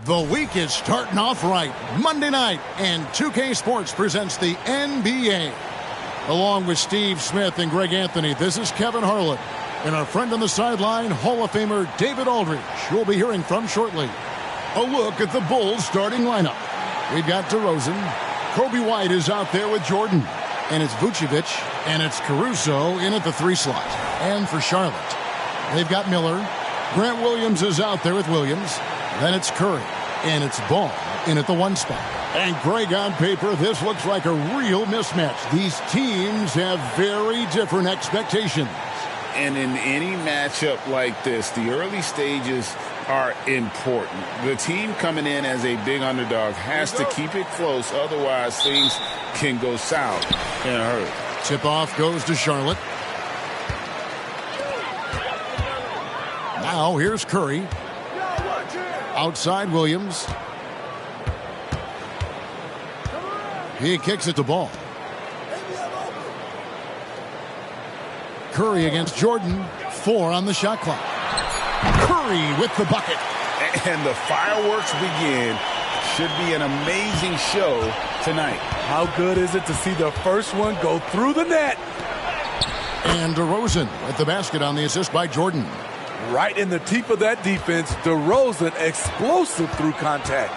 The week is starting off right. Monday night, and 2K Sports presents the NBA. Along with Steve Smith and Greg Anthony, this is Kevin Harlan. And our friend on the sideline, Hall of Famer David Aldridge, who we'll be hearing from shortly. A look at the Bulls starting lineup. We've got DeRozan. Kobe White is out there with Jordan. And it's Vucevic, and it's Caruso in at the 3 slot. And for Charlotte, they've got Miller. Grant Williams is out there with Williams. Then it's Curry, and it's Ball in at the 1 spot. And Greg, on paper, this looks like a real mismatch. These teams have very different expectations. And in any matchup like this, the early stages are important. The team coming in as a big underdog has to keep it close, otherwise things can go south in a hurry. Tip-off goes to Charlotte. Now here's Curry. Outside Williams. He kicks it to Ball. Curry against Jordan. 4 on the shot clock. Curry with the bucket. And the fireworks begin. Should be an amazing show tonight. How good is it to see the first one go through the net? And DeRozan at the basket on the assist by Jordan. Right in the teeth of that defense, DeRozan explosive through contact.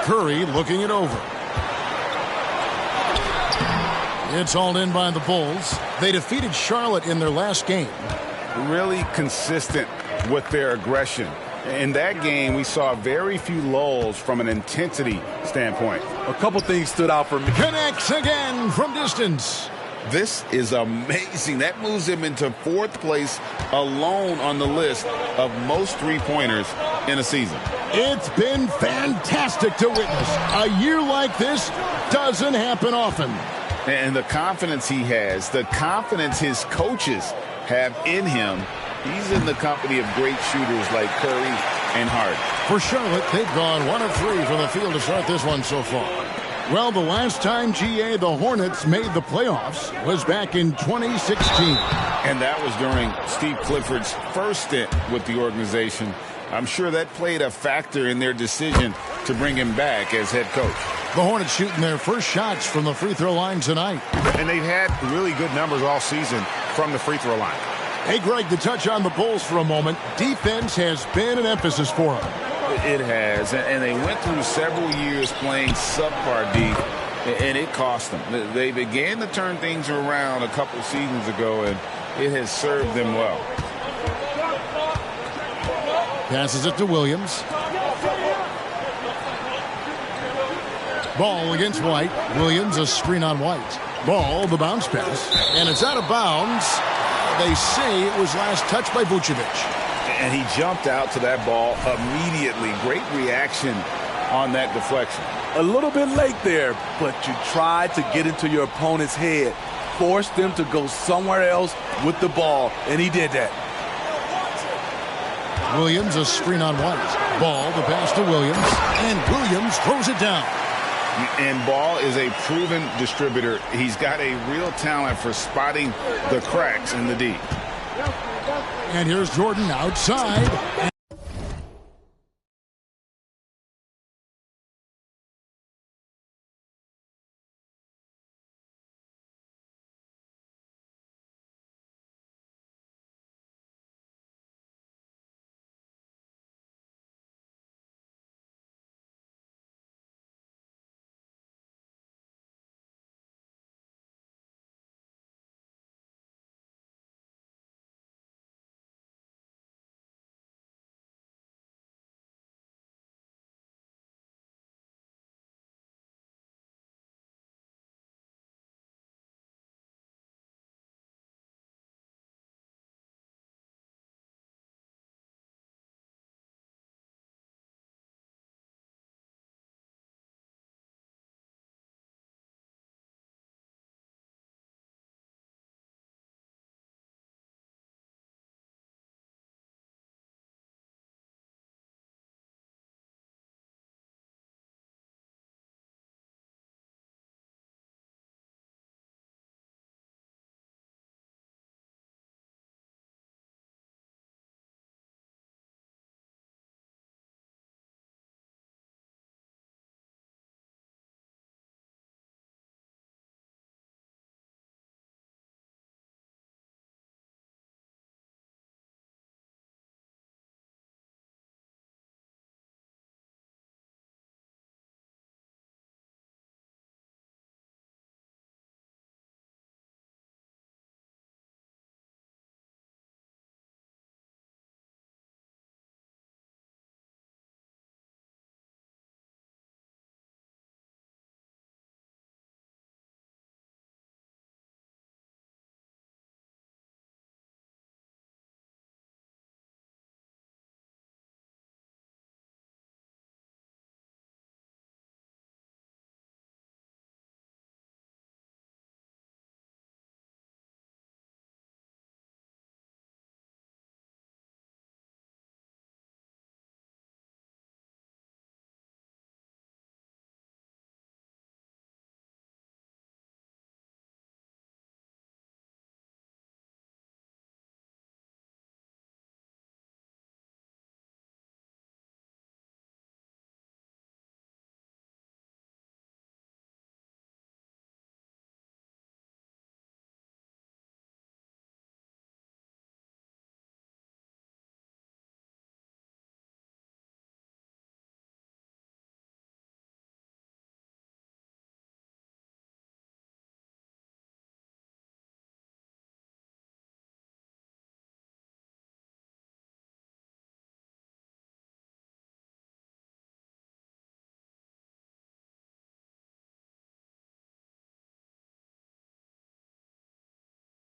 Curry looking it over. It's hauled in by the Bulls. They defeated Charlotte in their last game. Really consistent with their aggression. In that game, we saw very few lulls from an intensity standpoint. A couple things stood out for me. Connects again from distance. This is amazing. That moves him into 4th place alone on the list of most three-pointers in a season. It's been fantastic to witness. A year like this doesn't happen often. And the confidence he has, the confidence his coaches have in him, he's in the company of great shooters like Curry and Harden. For Charlotte, they've gone 1 of 3 from the field to start this one so far. Well, the last time, GA, the Hornets made the playoffs was back in 2016. And that was during Steve Clifford's first stint with the organization. I'm sure that played a factor in their decision to bring him back as head coach. The Hornets shooting their first shots from the free throw line tonight. And they've had really good numbers all season from the free throw line. Hey, Greg, to touch on the Bulls for a moment, defense has been an emphasis for them. It has, and they went through several years playing subpar deep, and it cost them. They began to turn things around a couple seasons ago, and it has served them well. Passes it to Williams. Ball against White. Williams, a screen on White. Ball, the bounce pass, and it's out of bounds. They say it was last touched by Vucevic. And he jumped out to that ball immediately. Great reaction on that deflection. A little bit late there, but you tried to get into your opponent's head. Force them to go somewhere else with the ball, and he did that. Williams, a screen on White. Ball, the pass to Williams, and Williams throws it down. And Ball is a proven distributor. He's got a real talent for spotting the cracks in the D. And here's Jordan outside.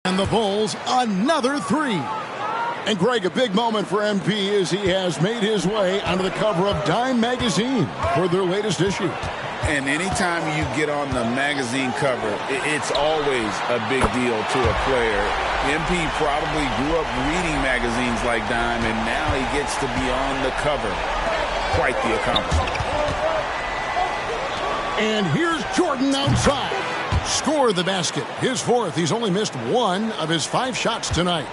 And the Bulls, another three. And Greg, a big moment for MP as he has made his way onto the cover of Dime magazine for their latest issue. And anytime you get on the magazine cover, it's always a big deal to a player. MP probably grew up reading magazines like Dime, and now he gets to be on the cover. Quite the accomplishment. And here's Jordan outside. Scored the basket. His fourth. He's only missed one of his 5 shots tonight.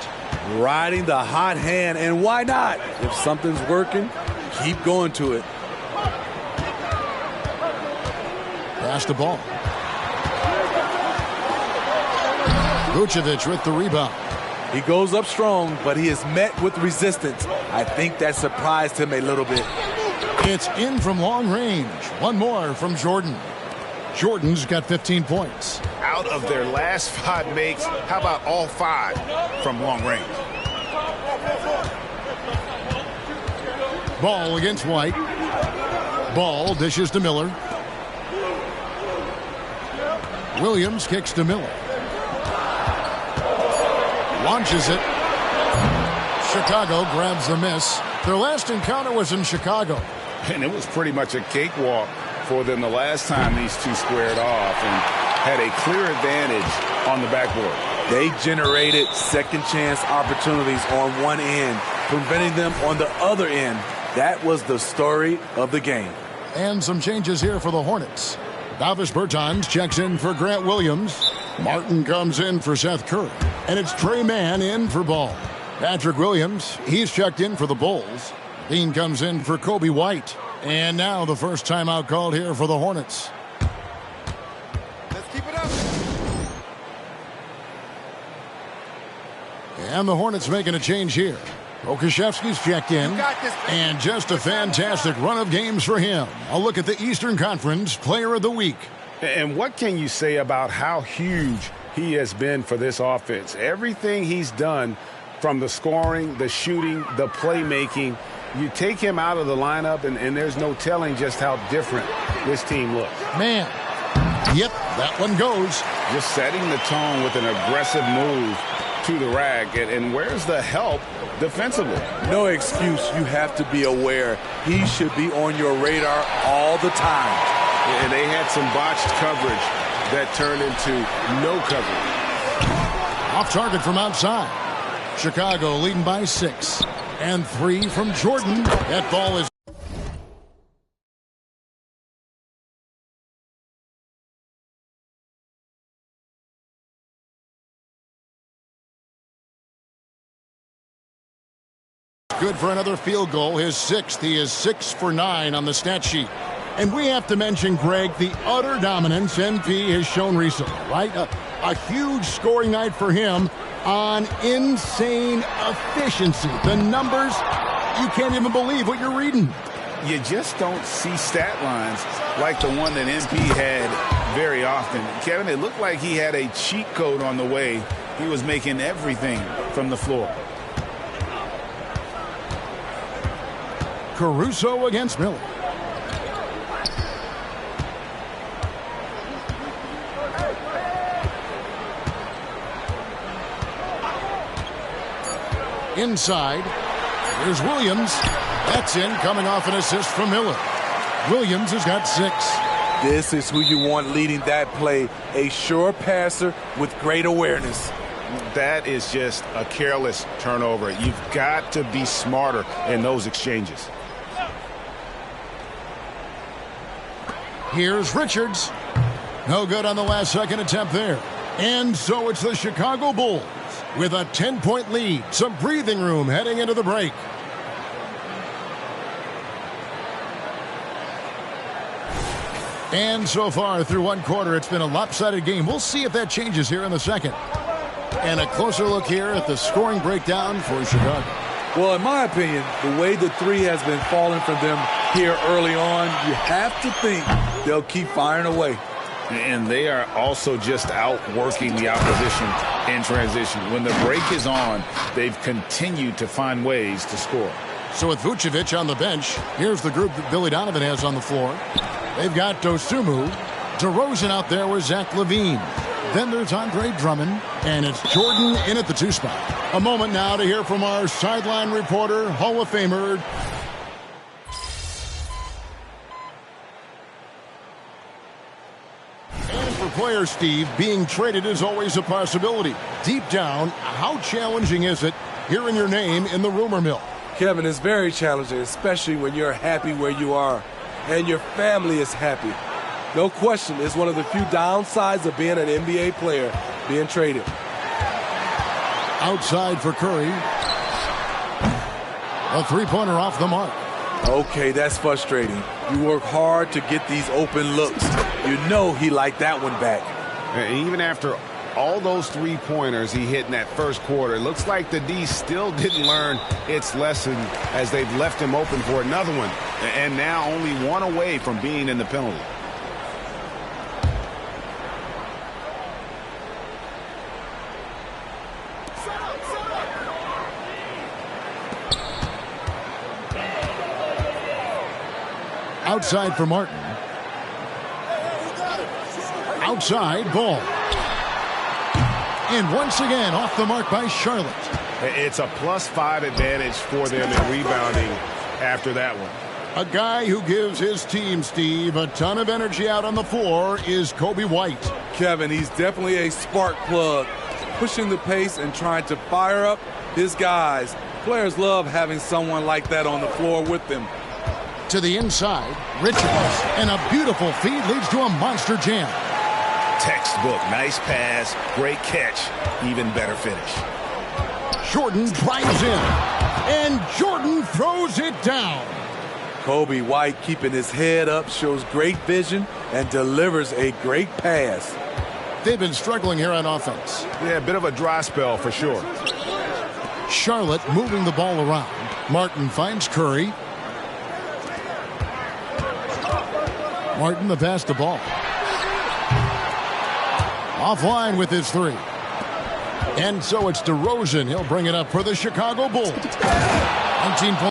Riding the hot hand, and why not? If something's working, keep going to it. Pass the ball. Vucevic with the rebound. He goes up strong, but he is met with resistance. I think that surprised him a little bit. It's in from long range. One more from Jordan. Jordan's got 15 points. Out of their last 5 makes, how about all 5 from long range? Ball against White. Ball dishes to Miller. Williams kicks to Miller. Launches it. Chicago grabs the miss. Their last encounter was in Chicago. And it was pretty much a cakewalk for them the last time these two squared off and had a clear advantage on the backboard. They generated second chance opportunities on one end, preventing them on the other end. That was the story of the game. And some changes here for the Hornets. Davis Bertans checks in for Grant Williams. Martin comes in for Seth Curry. And it's Trey Mann in for Ball. Patrick Williams, he's checked in for the Bulls. Dean comes in for Kobe White. And now the first timeout called here for the Hornets. Let's keep it up. And the Hornets making a change here. Okashevsky's checked in. And just a fantastic run of games for him. A look at the Eastern Conference Player of the Week. And what can you say about how huge he has been for this offense? Everything he's done, from the scoring, the shooting, the playmaking, you take him out of the lineup, and there's no telling just how different this team looks. Man. Yep, that one goes. Just setting the tone with an aggressive move to the rack. And where's the help defensively? No excuse. You have to be aware. He should be on your radar all the time. And they had some botched coverage that turned into no coverage. Off target from outside. Chicago leading by 6. And 3 from Jordan. That ball is good for another field goal, his 6th. He is 6 for 9 on the stat sheet. And we have to mention, Greg, the utter dominance NP has shown recently, right? A huge scoring night for him on insane efficiency. The numbers, you can't even believe what you're reading. You just don't see stat lines like the one that MP had very often. Kevin, it looked like he had a cheat code on the way. He was making everything from the floor. Caruso against Miller. Inside, here's Williams. That's in, coming off an assist from Miller. Williams has got 6. This is who you want leading that play. A sure passer with great awareness. That is just a careless turnover. You've got to be smarter in those exchanges. Here's Richards. No good on the last second attempt there. And so it's the Chicago Bulls with a 10-point lead. Some breathing room heading into the break. And so far through one quarter, it's been a lopsided game. We'll see if that changes here in the second. And a closer look here at the scoring breakdown for Chicago. Well, in my opinion, the way the three has been falling for them here early on, you have to think they'll keep firing away. And they are also just outworking the opposition in transition. When the break is on, they've continued to find ways to score. So with Vucevic on the bench, here's the group that Billy Donovan has on the floor. They've got Dosunmu, DeRozan out there with Zach LaVine, Then there's Andre Drummond, and it's Jordan in at the 2 spot. A moment now to hear from our sideline reporter, Hall of Famer. And for players, Steve, being traded is always a possibility. Deep down, how challenging is it hearing your name in the rumor mill? Kevin, it's very challenging, especially when you're happy where you are and your family is happy. No question, it's one of the few downsides of being an NBA player, being traded. Outside for Curry. A three-pointer off the mark. Okay, that's frustrating. You work hard to get these open looks. You know he liked that one back. And even after all those three-pointers he hit in that first quarter, it looks like the D still didn't learn its lesson as they've left him open for another one. And now only one away from being in the penalty. Outside for Martin. Outside, ball. And once again, off the mark by Charlotte. It's a +5 advantage for them in rebounding after that one. A guy who gives his team, Steve, a ton of energy out on the floor is Kobe White. Kevin, he's definitely a spark plug, pushing the pace and trying to fire up his guys. Players love having someone like that on the floor with them. To the inside, Richards, and a beautiful feed leads to a monster jam. Textbook, nice pass, great catch, even better finish. Jordan drives in, and Jordan throws it down. Kobe White keeping his head up, shows great vision, and delivers a great pass. They've been struggling here on offense. Yeah, a bit of a dry spell for sure. Charlotte moving the ball around. Martin finds Curry. Martin the pass the ball. Offline with his three. And so it's DeRozan. He'll bring it up for the Chicago Bulls. 19 points.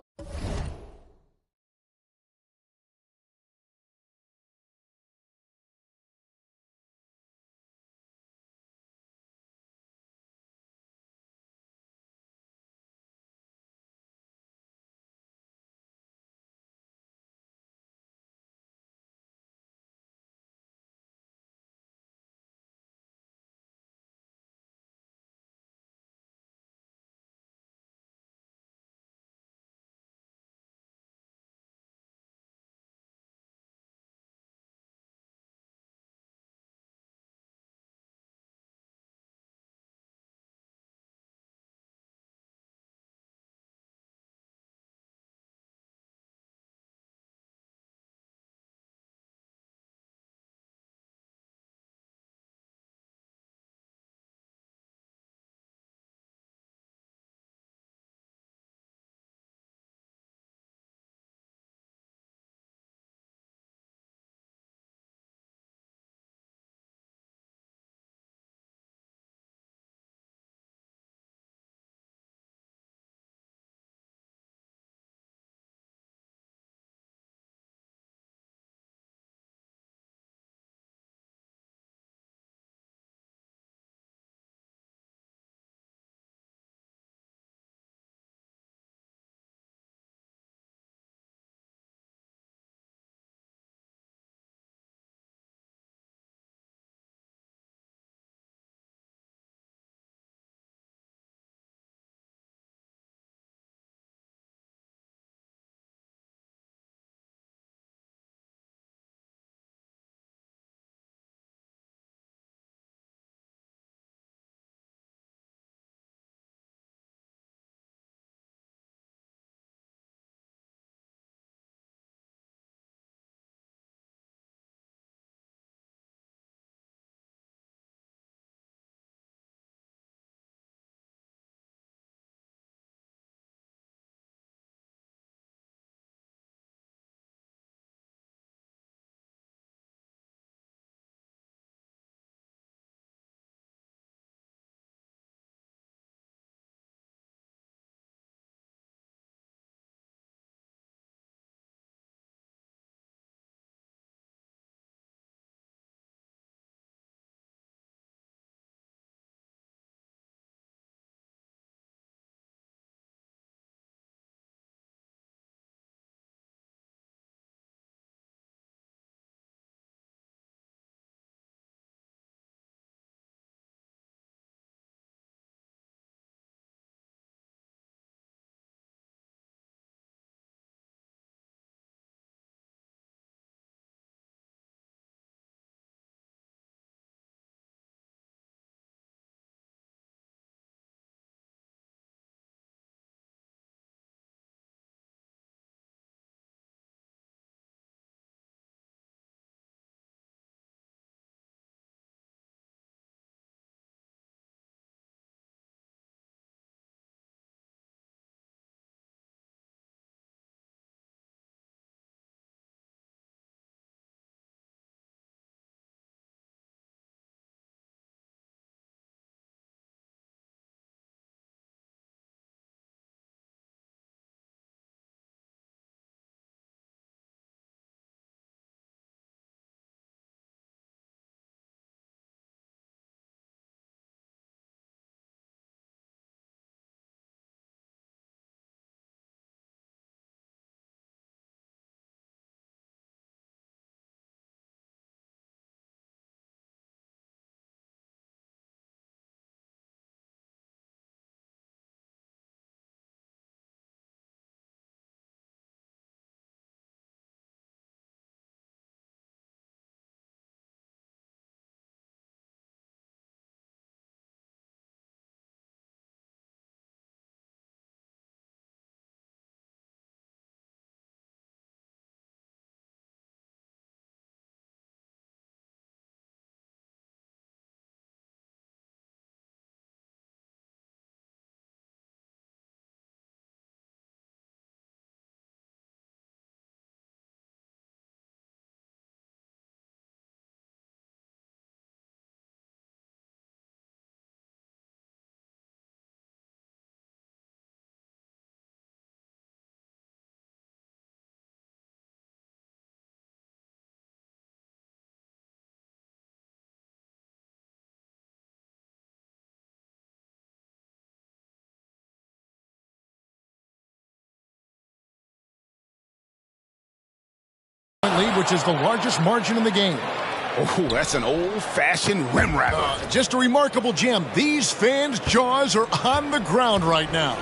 lead, which is the largest margin in the game. Oh, that's an old-fashioned rim wrapper. Just a remarkable gem. These fans' jaws are on the ground right now.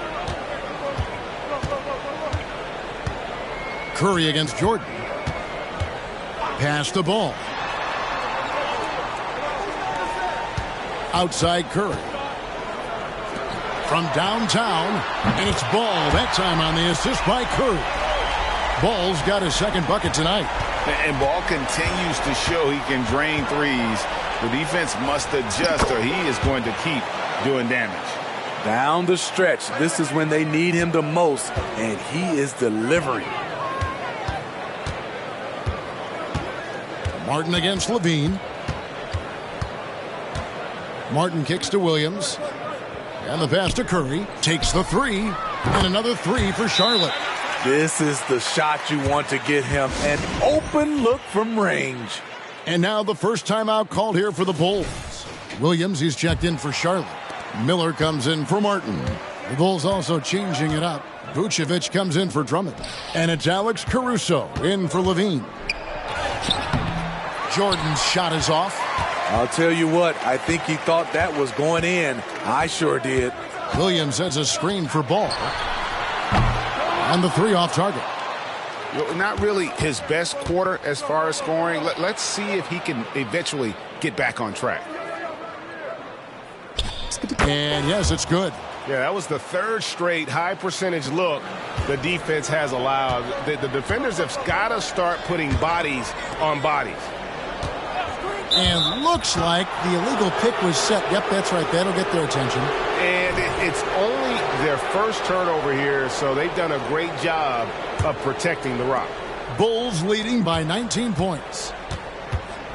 Curry against Jordan. Pass the ball. Outside Curry. From downtown, and it's Ball that time on the assist by Curry. Ball's got his second bucket tonight. And Ball continues to show he can drain threes. The defense must adjust or he is going to keep doing damage. Down the stretch, this is when they need him the most, and he is delivering. Martin against Levine. Martin kicks to Williams. And the pass to Curry. Takes the three. And another three for Charlotte. This is the shot you want to get him. An open look from range. And now the first timeout called here for the Bulls. Williams, he's checked in for Charlotte. Miller comes in for Martin. The Bulls also changing it up. Vucevic comes in for Drummond. And it's Alex Caruso in for Levine. Jordan's shot is off. I'll tell you what, I think he thought that was going in. I sure did. Williams sets a screen for Ball. And the three off target. Not really his best quarter as far as scoring. Let's see if he can eventually get back on track. And yes, it's good. Yeah, that was the third straight high percentage look the defense has allowed. The defenders have got to start putting bodies on bodies. And looks like the illegal pick was set. Yep, that's right. That'll get their attention. And it's only their first turnover here, so they've done a great job of protecting the rock. Bulls leading by 19 points.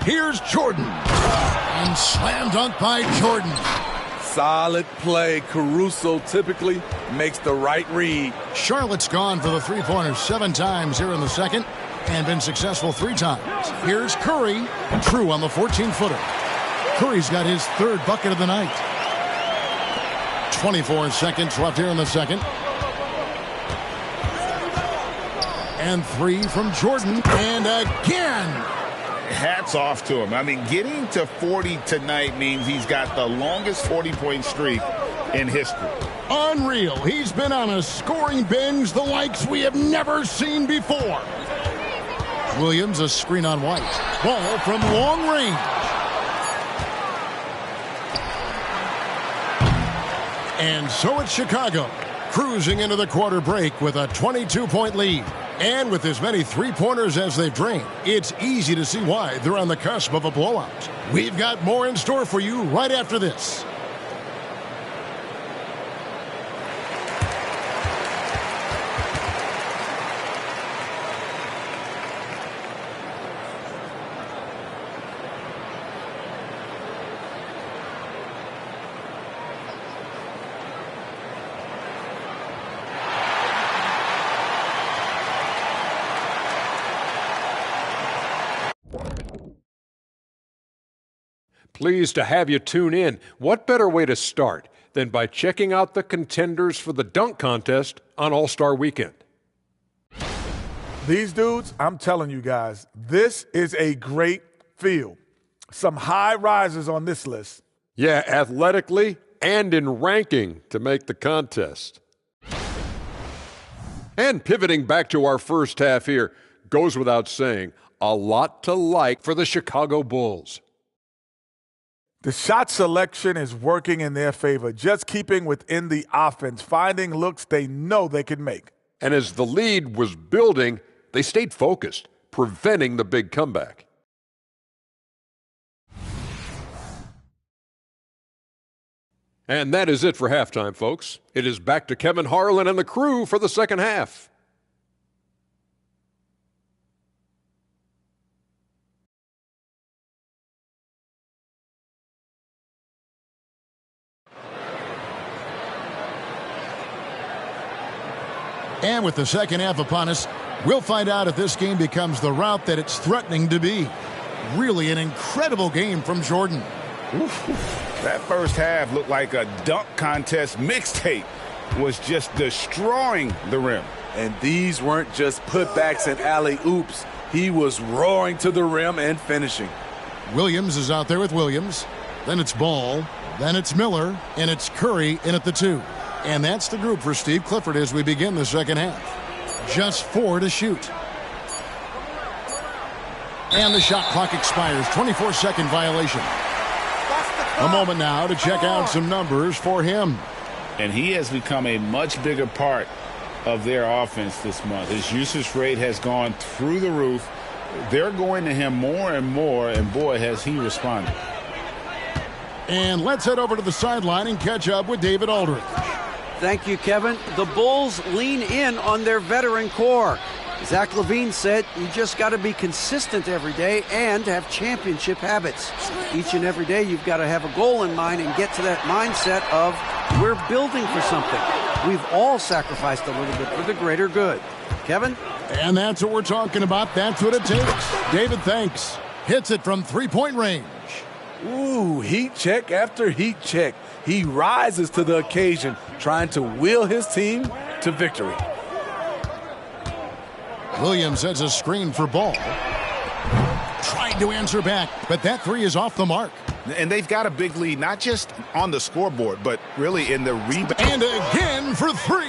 Here's Jordan. And slam dunk by Jordan. Solid play. Caruso typically makes the right read. Charlotte's gone for the three-pointers 7 times here in the second and been successful 3 times. Here's Curry. True on the 14-footer. Curry's got his third bucket of the night. 24 seconds left here in the second. And 3 from Jordan. And again. Hats off to him. I mean, getting to 40 tonight means he's got the longest 40-point streak in history. Unreal. He's been on a scoring binge the likes we have never seen before. Williams, a screen on White. Ball from long range. And so it's Chicago, cruising into the quarter break with a 22-point lead. And with as many three-pointers as they've drained, it's easy to see why they're on the cusp of a blowout. We've got more in store for you right after this. Pleased to have you tune in. What better way to start than by checking out the contenders for the dunk contest on All-Star Weekend? These dudes, I'm telling you guys, this is a great field. Some high risers on this list. Yeah, athletically and in ranking to make the contest. And pivoting back to our first half here, goes without saying, a lot to like for the Chicago Bulls. The shot selection is working in their favor, just keeping within the offense, finding looks they know they can make. And as the lead was building, they stayed focused, preventing the big comeback. And that is it for halftime, folks. It is back to Kevin Harlan and the crew for the second half. And with the second half upon us, we'll find out if this game becomes the route that it's threatening to be. Really an incredible game from Jordan. Oof. That first half looked like a dunk contest mixtape. Was just destroying the rim. And these weren't just putbacks and alley-oops. He was roaring to the rim and finishing. Williams is out there with Williams. Then it's Ball. Then it's Miller. And it's Curry in at the 2. And that's the group for Steve Clifford as we begin the second half. Just 4 to shoot. And the shot clock expires. 24-second violation. A moment now to check out some numbers for him. And he has become a much bigger part of their offense this month. His usage rate has gone through the roof. They're going to him more and more, and boy, has he responded. And let's head over to the sideline and catch up with David Aldridge. Thank you, Kevin. The Bulls lean in on their veteran core. Zach LaVine said you just got to be consistent every day and have championship habits. Each and every day you've got to have a goal in mind and get to that mindset of we're building for something. We've all sacrificed a little bit for the greater good. Kevin? And that's what we're talking about. That's what it takes. David, thanks. Hits it from three-point range. Ooh, heat check after heat check. He rises to the occasion, trying to will his team to victory. Williams sets a screen for Ball. Tried to answer back, but that 3 is off the mark. And they've got a big lead, not just on the scoreboard, but really in the rebound. And again for 3.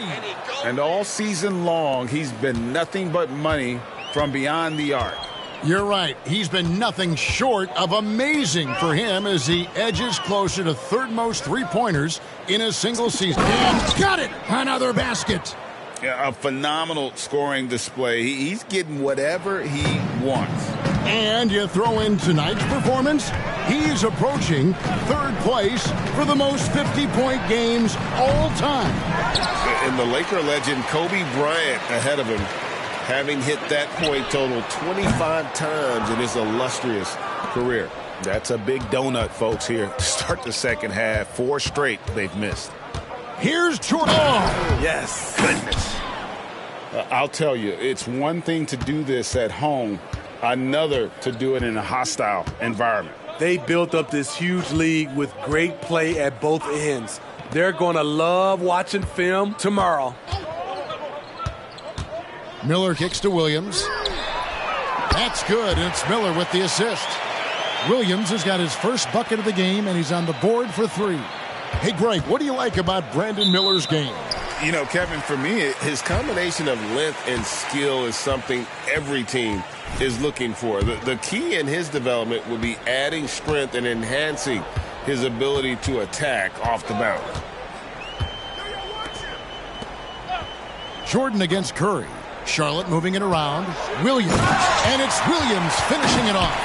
And all season long, he's been nothing but money from beyond the arc. You're right. He's been nothing short of amazing for him as he edges closer to third most three-pointers in a single season. And got it! Another basket. Yeah, a phenomenal scoring display. He's getting whatever he wants. And you throw in tonight's performance, he's approaching third place for the most 50-point games all time. And the Laker legend Kobe Bryant ahead of him, having hit that point total 25 times in his illustrious career. That's a big donut, folks, here to start the second half. 4 straight they've missed. Here's Jordan. Oh, yes. Goodness. I'll tell you, it's one thing to do this at home, another to do it in a hostile environment. They built up this huge lead with great play at both ends. They're going to love watching film tomorrow. Miller kicks to Williams. That's good, and it's Miller with the assist. Williams has got his first bucket of the game, and he's on the board for 3. Hey, Greg, what do you like about Brandon Miller's game? You know, Kevin, for me, his combination of length and skill is something every team is looking for. The key in his development will be adding strength and enhancing his ability to attack off the bounce. Jordan against Curry. Charlotte moving it around. Williams. And it's Williams finishing it off.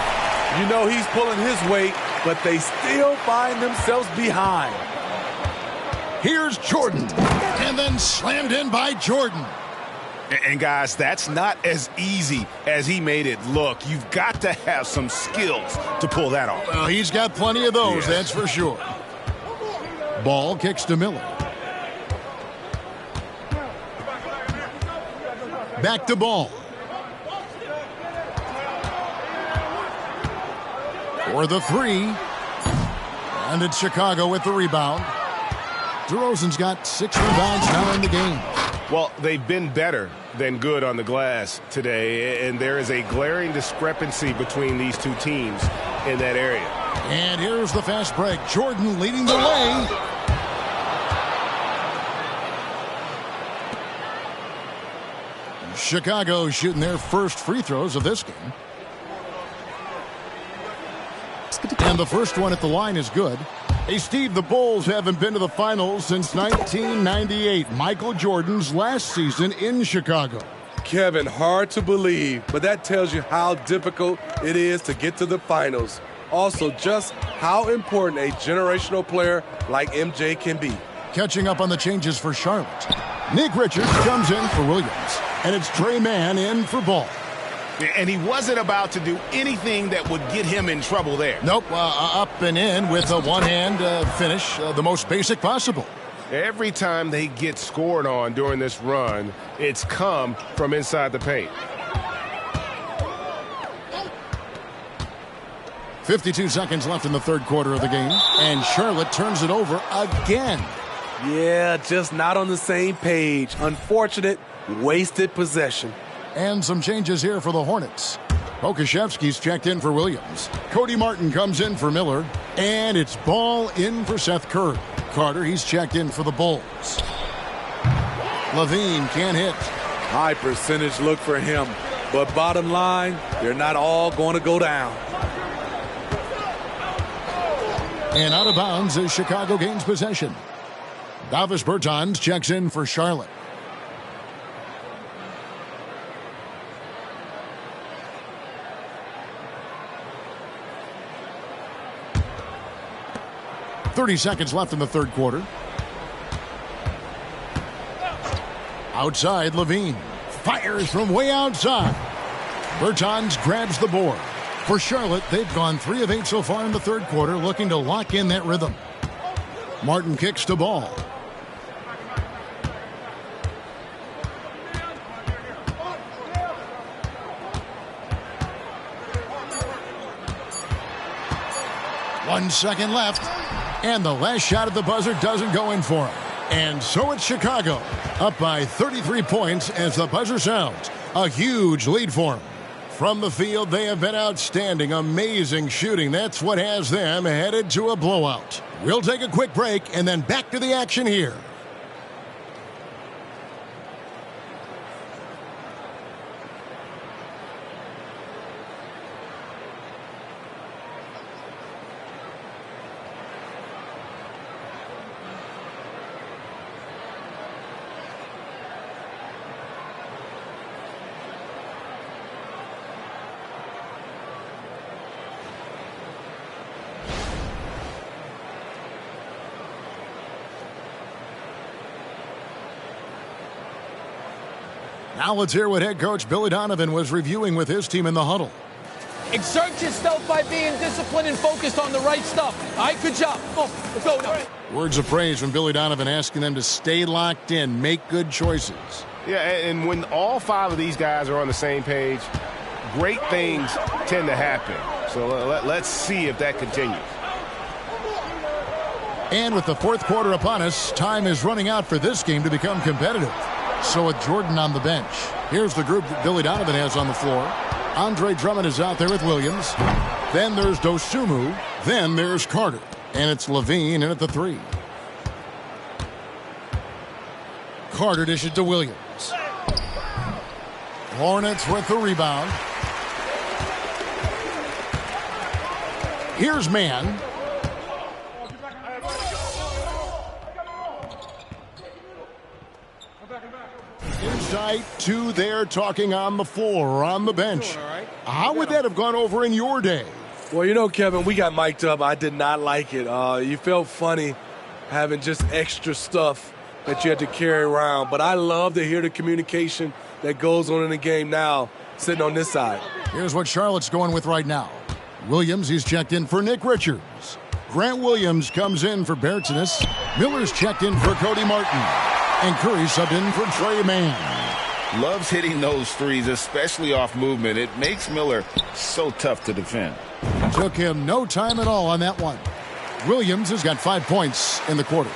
You know he's pulling his weight, but they still find themselves behind. Here's Jordan. And then slammed in by Jordan. And, guys, that's not as easy as he made it look. You've got to have some skills to pull that off. Well, he's got plenty of those, that's for sure. Ball kicks to Miller. Back to Ball. For the 3. And it's Chicago with the rebound. DeRozan's got 6 rebounds now in the game. Well, they've been better than good on the glass today, and there is a glaring discrepancy between these two teams in that area. And here's the fast break. Jordan leading the way. Chicago shooting their first free throws of this game. And the first one at the line is good. Hey, Steve, the Bulls haven't been to the finals since 1998, Michael Jordan's last season in Chicago. Kevin, hard to believe, but that tells you how difficult it is to get to the finals. Also, just how important a generational player like MJ can be. Catching up on the changes for Charlotte. Nick Richards comes in for Williams, and it's Trey Mann in for Ball. And he wasn't about to do anything that would get him in trouble there. Nope, up and in with a one-hand finish, the most basic possible. Every time they get scored on during this run, it's come from inside the paint. 52 seconds left in the third quarter of the game, and Charlotte turns it over again. Yeah, just not on the same page. Unfortunate, wasted possession. And some changes here for the Hornets. Okashevsky's checked in for Williams. Cody Martin comes in for Miller. And it's ball in for Seth Curry. Carter, he's checked in for the Bulls. Levine can't hit. High percentage look for him. But bottom line, they're not all going to go down. And out of bounds as Chicago gains possession. Davis Bertans checks in for Charlotte. .30 left in the third quarter. Outside, Levine fires from way outside. Bertans grabs the board. For Charlotte, they've gone 3 of 8 so far in the third quarter, looking to lock in that rhythm. Martin kicks to ball. One second left. And the last shot at the buzzer doesn't go in for him. And so it's Chicago, up by 33 points as the buzzer sounds. A huge lead for them. From the field, they have been outstanding. Amazing shooting. That's what has them headed to a blowout. We'll take a quick break and then back to the action here. Now let's hear what head coach Billy Donovan was reviewing with his team in the huddle. Exert yourself by being disciplined and focused on the right stuff. All right, good job. Let's go now. Words of praise from Billy Donovan asking them to stay locked in, make good choices. Yeah, and when all 5 of these guys are on the same page, great things tend to happen. So let's see if that continues. And with the fourth quarter upon us, time is running out for this game to become competitive. So with Jordan on the bench, here's the group that Billy Donovan has on the floor. Andre Drummond is out there with Williams. Then there's Dosunmu. Then there's Carter. And it's Levine in at the 3. Carter dishes to Williams. Hornets with the rebound. Here's Mann. Insight to their talking on the floor or on the bench. How would that have gone over in your day? Well, you know, Kevin, we got mic'd up. I did not like it. You felt funny having just extra stuff that you had to carry around. But I love to hear the communication that goes on in the game now, sitting on this side. Here's what Charlotte's going with right now. Williams, he's checked in for Nick Richards. Grant Williams comes in for Bertans. Miller's checked in for Cody Martin. And Curry subbed in for Trey Mann. Loves hitting those threes, especially off movement. It makes Miller so tough to defend. Took him no time at all on that one. Williams has got 5 points in the quarter.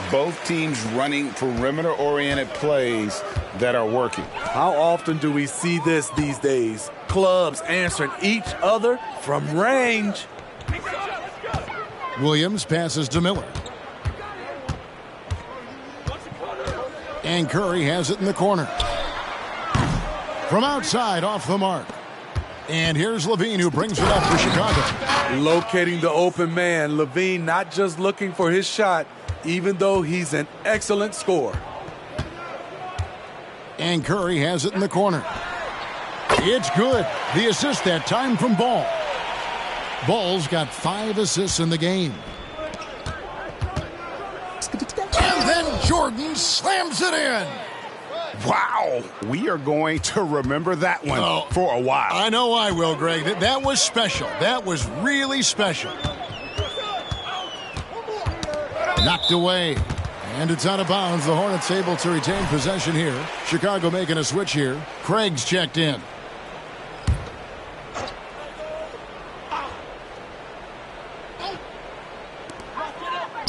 Both teams running perimeter-oriented plays that are working. How often do we see this these days? Clubs answering each other from range. Williams passes to Miller. And Curry has it in the corner. From outside, off the mark. And here's Levine, who brings it up for Chicago. Locating the open man. Levine not just looking for his shot, even though he's an excellent scorer. And Curry has it in the corner. It's good. The assist that time from Ball. Ball's got 5 assists in the game. And then Jordan slams it in. Wow. We are going to remember that one for a while. I know I will, Greg. That was special. That was really special. Knocked away. And it's out of bounds. The Hornets able to retain possession here. Chicago making a switch here. Craig's checked in.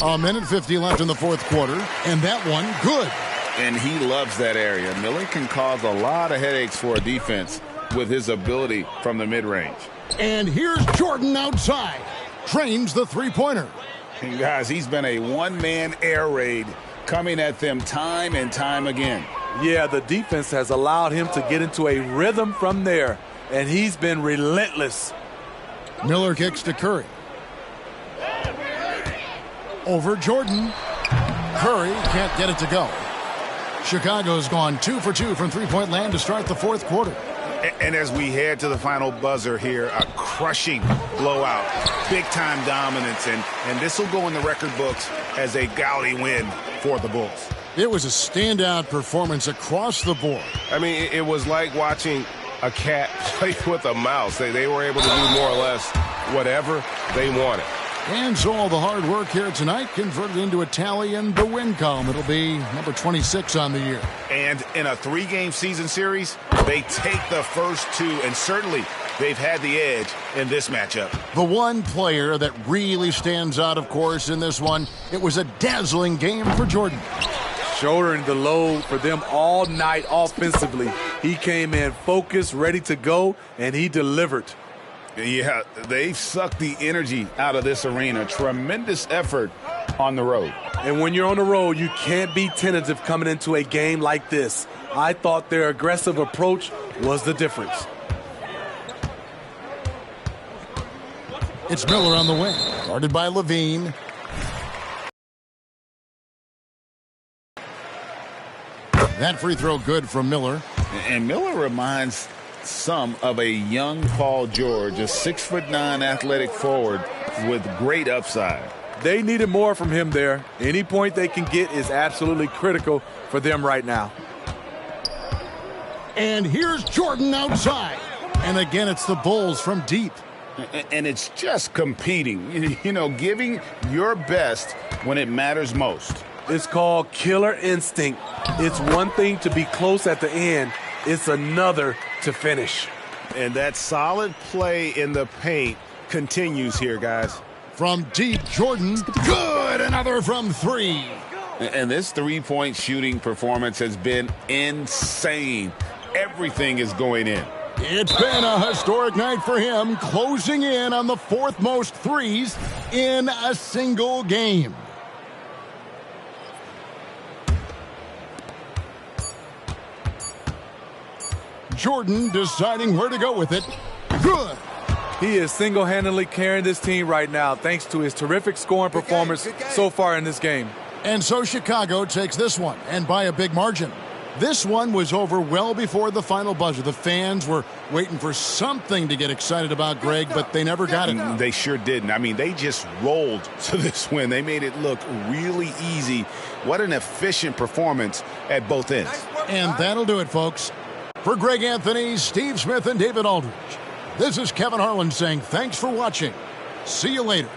A minute 50 left in the fourth quarter. And that one, good. And he loves that area. Miller can cause a lot of headaches for a defense with his ability from the mid-range. And here's Jordan outside. Trains the three-pointer. And guys, he's been a one-man air raid coming at them time and time again. Yeah, the defense has allowed him to get into a rhythm from there, and he's been relentless. Miller kicks to Curry. Over Jordan. Curry can't get it to go. Chicago's gone 2 for 2 from three-point land to start the fourth quarter. And as we head to the final buzzer here, a crushing blowout, big-time dominance, and this will go in the record books as a gaudy win for the Bulls. It was a standout performance across the board. I mean, it was like watching a cat play with a mouse. They were able to do more or less whatever they wanted. And so all the hard work here tonight converted into a tally in the win column. It'll be number 26 on the year. And in a 3-game season series, they take the first 2, and certainly they've had the edge in this matchup. The one player that really stands out, of course, in this one, it was a dazzling game for Jordan. Shouldering the load for them all night offensively. He came in focused, ready to go, and he delivered. Yeah, they've sucked the energy out of this arena. Tremendous effort on the road. And when you're on the road, you can't be tentative coming into a game like this. I thought their aggressive approach was the difference. It's Miller on the wing, guarded by Levine. That free throw good from Miller. And Miller reminds some of a young Paul George, a 6'9" athletic forward with great upside. They needed more from him there. Any point they can get is absolutely critical for them right now. And here's Jordan outside. And again, it's the Bulls from deep. And it's just competing, you know, giving your best when it matters most. It's called killer instinct. It's one thing to be close at the end. It's another to finish. And that solid play in the paint continues here, guys. From deep, Jordan. Good. Another from 3. And this three-point shooting performance has been insane. Everything is going in. It's been a historic night for him, closing in on the 4th most threes in a single game. Jordan deciding where to go with it. Good. He is single-handedly carrying this team right now thanks to his terrific scoring performance so far in this game. And so Chicago takes this one, and by a big margin. This one was over well before the final buzzer. The fans were waiting for something to get excited about, Greg, but they never got it. They sure didn't. I mean, they just rolled to this win. They made it look really easy. What an efficient performance at both ends. And that'll do it, folks. For Greg Anthony, Steve Smith, and David Aldridge, this is Kevin Harlan saying thanks for watching. See you later.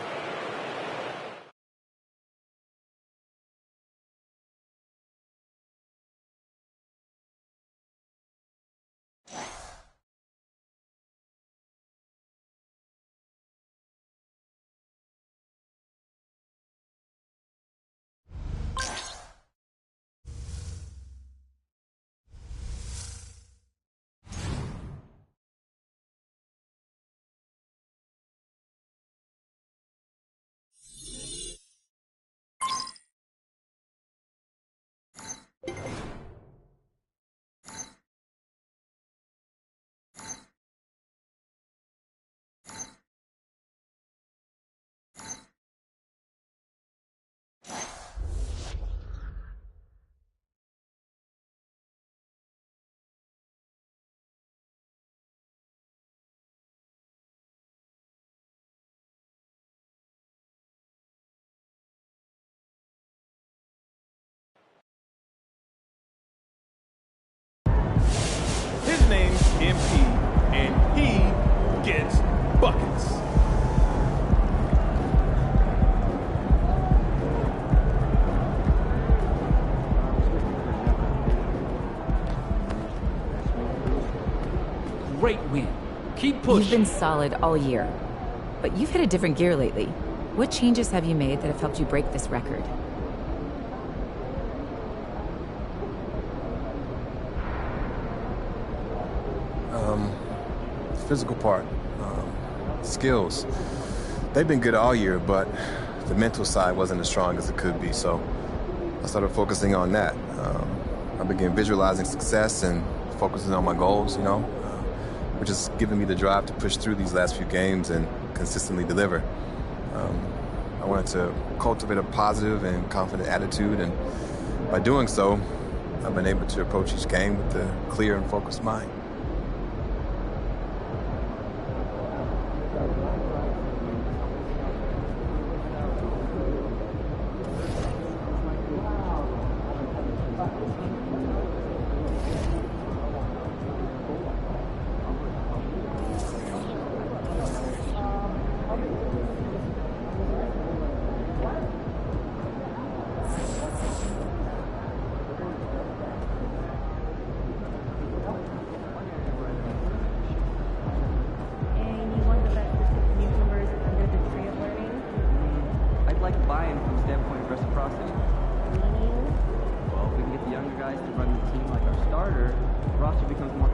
His name's MP, and he gets buckets. Great win. Keep pushing. You've been solid all year, but you've hit a different gear lately. What changes have you made that have helped you break this record? physical part, skills. They've been good all year, but the mental side wasn't as strong as it could be. So I started focusing on that. I began visualizing success and focusing on my goals, which is giving me the drive to push through these last few games and consistently deliver. I wanted to cultivate a positive and confident attitude, and by doing so, I've been able to approach each game with a clear and focused mind. Well, if we can get the younger guys to run the team like our starter, the roster becomes more